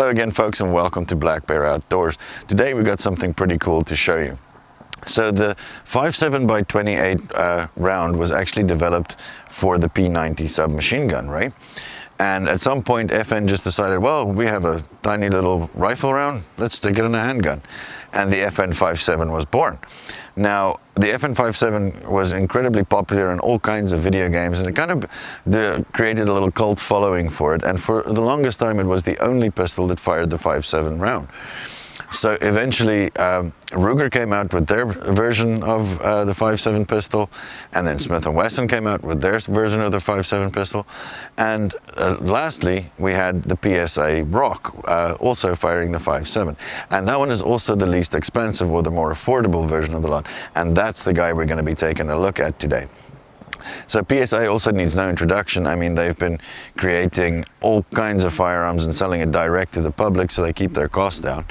Hello again folks, and welcome to Black Bear Outdoors. Today we got something pretty cool to show you. So the 5.7 by 28 round was actually developed for the P90 submachine gun, right? And at some point FN just decided, well, we have a tiny little rifle round, let's stick it in a handgun. And the FN 5.7 was born. Now, the FN 5.7 was incredibly popular in all kinds of video games, and it kind of created a little cult following for it. And for the longest time, it was the only pistol that fired the 5.7 round. So eventually, Ruger came out with their version of the 5.7 pistol, and then Smith & Wesson came out with their version of the 5.7 pistol. And lastly, we had the PSA Rock, also firing the 5.7. And that one is also the least expensive or the more affordable version of the lot. And that's the guy we're going to be taking a look at today. So PSA also needs no introduction. I mean, they've been creating all kinds of firearms and selling it direct to the public, so they keep their costs down.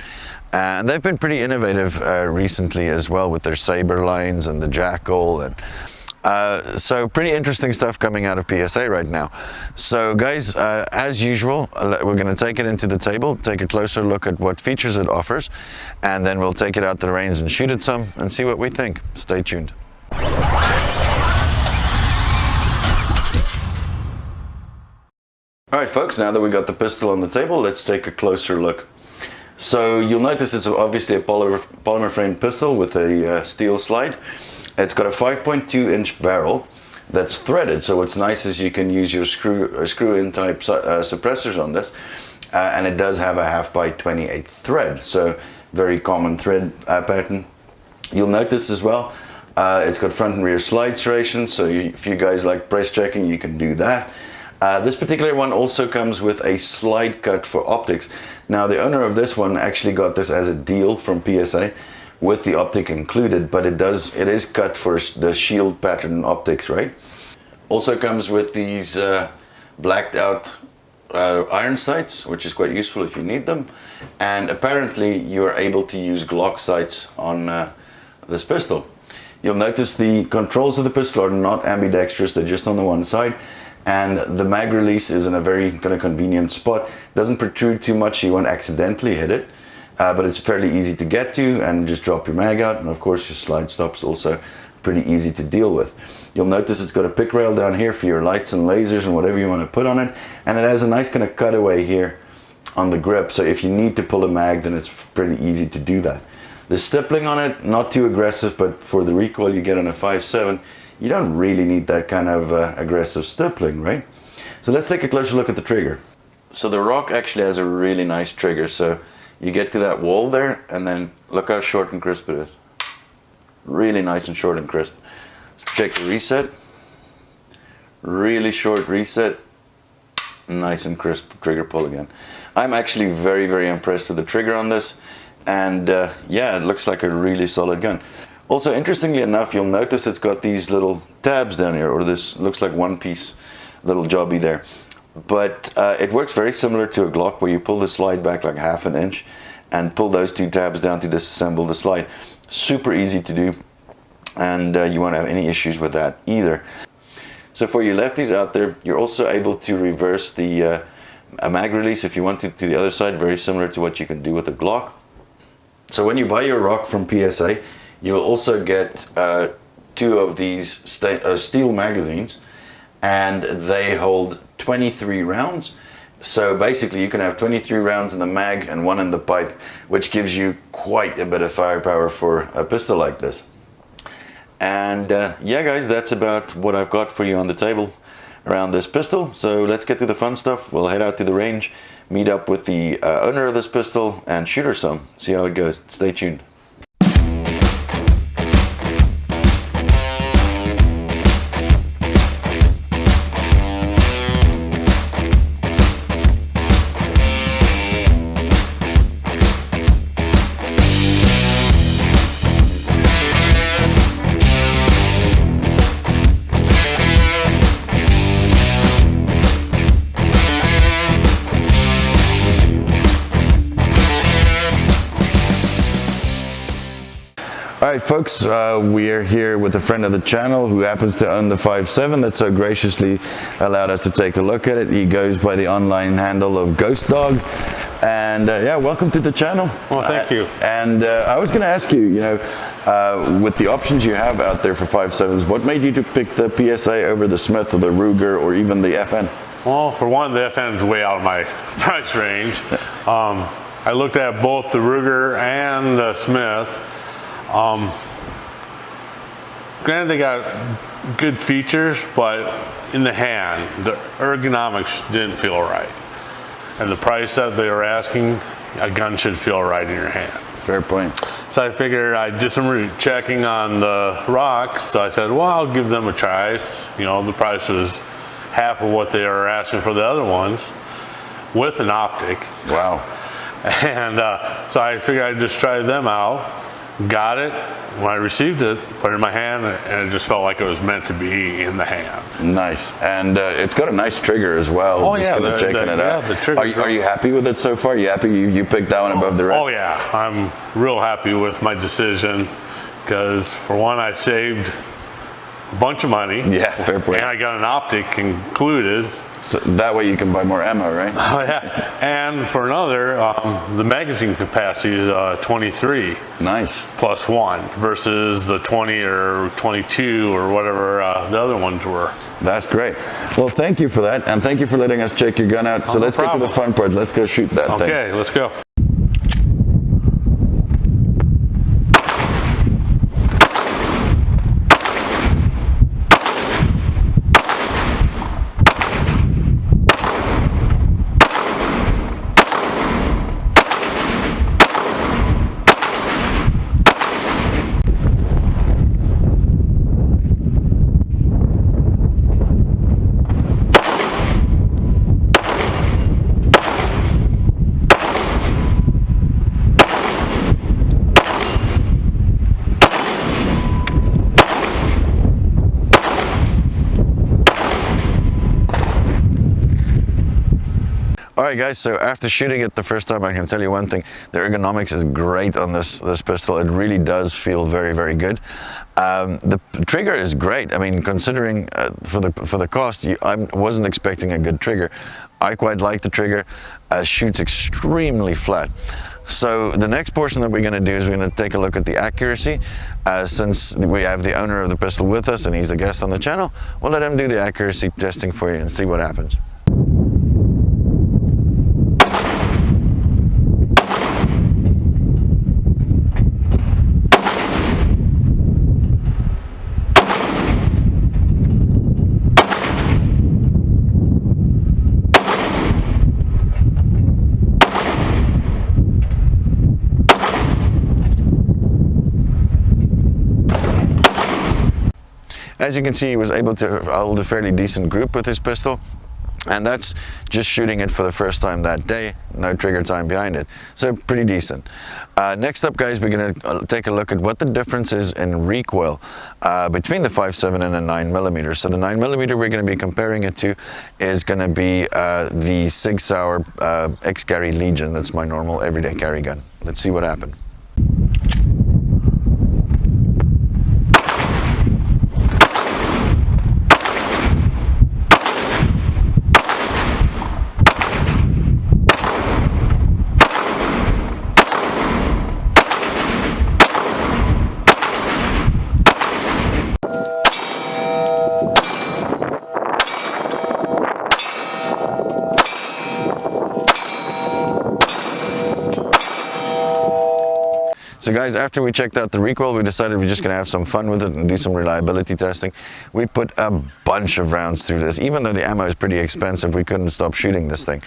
And they've been pretty innovative recently as well with their Saber lines and the Jackal, and so pretty interesting stuff coming out of PSA right now. So guys, as usual, we're going to take it into the table, take a closer look at what features it offers, and then we'll take it out to the range and shoot it some and see what we think. Stay tuned. Alright folks, now that we got the pistol on the table, let's take a closer look. So you'll notice it's obviously a polymer framed pistol with a steel slide. It's got a 5.2-inch barrel that's threaded, so what's nice is you can use your screw-in type suppressors on this, and it does have a 1/2 by 28 thread, so very common thread pattern. You'll notice as well, it's got front and rear slide serration, so if you guys like press checking, you can do that. This particular one also comes with a slide cut for optics. Now the owner of this one actually got this as a deal from PSA with the optic included, but it is cut for the shield pattern optics, right? Also comes with these blacked out iron sights, which is quite useful if you need them. And apparently you're able to use Glock sights on this pistol. You'll notice the controls of the pistol are not ambidextrous, they're just on the one side. And the mag release is in a very kind of convenient spot. Doesn't protrude too much, so you won't accidentally hit it. But it's fairly easy to get to, and just drop your mag out. And of course your slide stop's also pretty easy to deal with. You'll notice it's got a pick rail down here for your lights and lasers and whatever you want to put on it. And it has a nice kind of cutaway here on the grip. So if you need to pull a mag, then it's pretty easy to do that. The stippling on it, not too aggressive, but for the recoil you get on a 5.7, you don't really need that kind of aggressive stippling, right? So let's take a closer look at the trigger. So the Rock actually has a really nice trigger. So you get to that wall there, and then look how short and crisp it is. Really nice and short and crisp. Let's check the reset. Really short reset. Nice and crisp trigger pull again. I'm actually very, very impressed with the trigger on this. And yeah, it looks like a really solid gun. Also, interestingly enough, you'll notice it's got these little tabs down here, or this looks like one piece little jobby there. But it works very similar to a Glock, where you pull the slide back like 1/2 inch and pull those two tabs down to disassemble the slide. Super easy to do, and you won't have any issues with that either. So for you lefties out there, you're also able to reverse the mag release if you want to the other side, very similar to what you can do with a Glock. So when you buy your Rock from PSA, you'll also get 2 of these steel magazines, and they hold 23 rounds. So basically you can have 23 rounds in the mag and 1 in the pipe, which gives you quite a bit of firepower for a pistol like this. And yeah guys, that's about what I've got for you on the table around this pistol. So let's get to the fun stuff. We'll head out to the range, meet up with the owner of this pistol, and shoot her some. See how it goes. Stay tuned. right, folks, we are here with a friend of the channel who happens to own the 5.7 that so graciously allowed us to take a look at it. He goes by the online handle of Ghost Dog. And yeah, welcome to the channel. Well, thank you. And I was going to ask you, you know, with the options you have out there for 5.7s, what made you to pick the PSA over the Smith or the Ruger or even the FN? Well, for one, the FN is way out of my price range. I looked at both the Ruger and the Smith. Granted, they got good features, but in the hand, the ergonomics didn't feel right. And the price that they were asking, a gun should feel right in your hand. Fair point. So I figured I did some route checking on the rocks. So I said, well, I'll give them a try. You know, the price was half of what they were asking for the other ones with an optic. Wow. And so I figured I'd just try them out. Got it. When I received it, put it in my hand, and it just felt like it was meant to be in the hand. Nice. And it's got a nice trigger as well. Oh, yeah. Checking it out. The trigger. Are you happy with it so far? You happy you picked that one above the rest? Oh, yeah. I'm real happy with my decision because, for one, I saved a bunch of money. Yeah, fair point. And I got an optic included. So that way you can buy more ammo, right? Oh, yeah. And for another, the magazine capacity is 23. Nice. Plus one versus the 20 or 22 or whatever the other ones were. That's great. Well, thank you for that. And thank you for letting us check your gun out. So let's get to the fun part. Let's go shoot that thing. Okay, let's go. Alright guys, so after shooting it the first time, I can tell you one thing. The ergonomics is great on this pistol. It really does feel very, very good. The trigger is great. I mean, considering for the cost, I wasn't expecting a good trigger. I quite like the trigger. Shoots extremely flat. So the next portion that we're going to do is we're going to take a look at the accuracy. Since we have the owner of the pistol with us and he's the guest on the channel, we'll let him do the accuracy testing for you and see what happens. As you can see, he was able to hold a fairly decent grip with his pistol, and that's just shooting it for the first time that day, no trigger time behind it, so pretty decent. Next up, guys, we're going to take a look at what the difference is in recoil between the 5.7 and a 9mm. So the 9mm we're going to be comparing it to is going to be the Sig Sauer X-Carry Legion. That's my normal everyday carry gun. Let's see what happened. So guys, after we checked out the recoil, we decided we're just going to have some fun with it and do some reliability testing. We put a bunch of rounds through this. Even though the ammo is pretty expensive, we couldn't stop shooting this thing.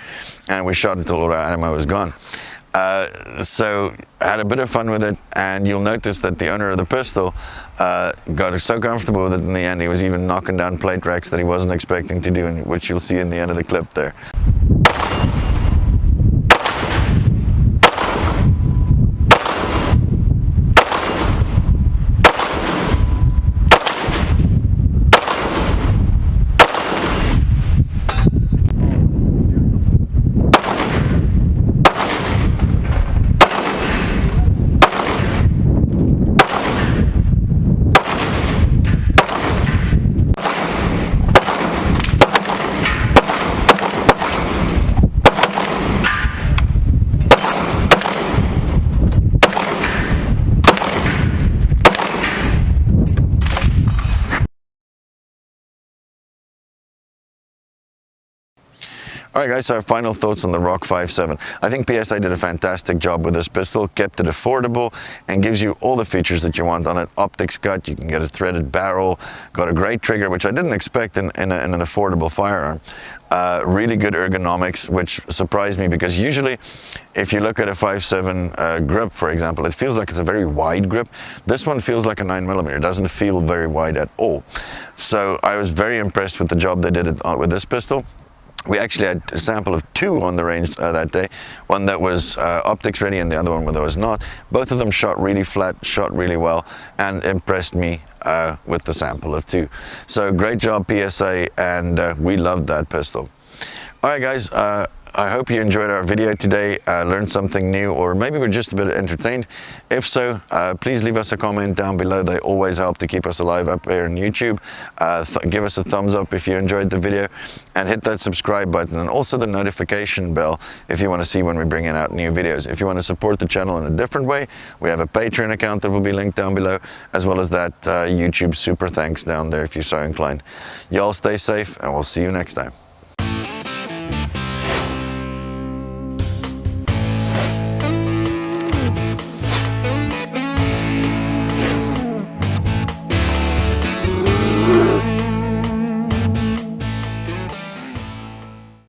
And we shot until all our ammo was gone. So I had a bit of fun with it, and you'll notice that the owner of the pistol got so comfortable with it in the end, he was even knocking down plate racks that he wasn't expecting to do, which you'll see in the end of the clip there. All right, guys, so our final thoughts on the Rock 5.7. I think PSA did a fantastic job with this pistol, kept it affordable, and gives you all the features that you want on it. Optics cut, you can get a threaded barrel, got a great trigger, which I didn't expect in an affordable firearm. Really good ergonomics, which surprised me, because usually if you look at a 5.7 grip, for example, it feels like it's a very wide grip. This one feels like a 9mm. It doesn't feel very wide at all. So I was very impressed with the job they did with this pistol. We actually had a sample of 2 on the range that day. One that was optics ready and the other one that was not. Both of them shot really flat, shot really well, and impressed me with the sample of 2. So great job, PSA, and we loved that pistol. All right, guys, I hope you enjoyed our video today, learned something new, or maybe we're just a bit entertained. If so, please leave us a comment down below. They always help to keep us alive up here on YouTube. Give us a thumbs up if you enjoyed the video, and hit that subscribe button, and also the notification bell if you want to see when we bring in out new videos. If you want to support the channel in a different way, we have a Patreon account that will be linked down below, as well as that YouTube super thanks down there if you're so inclined. Y'all stay safe, and we'll see you next time.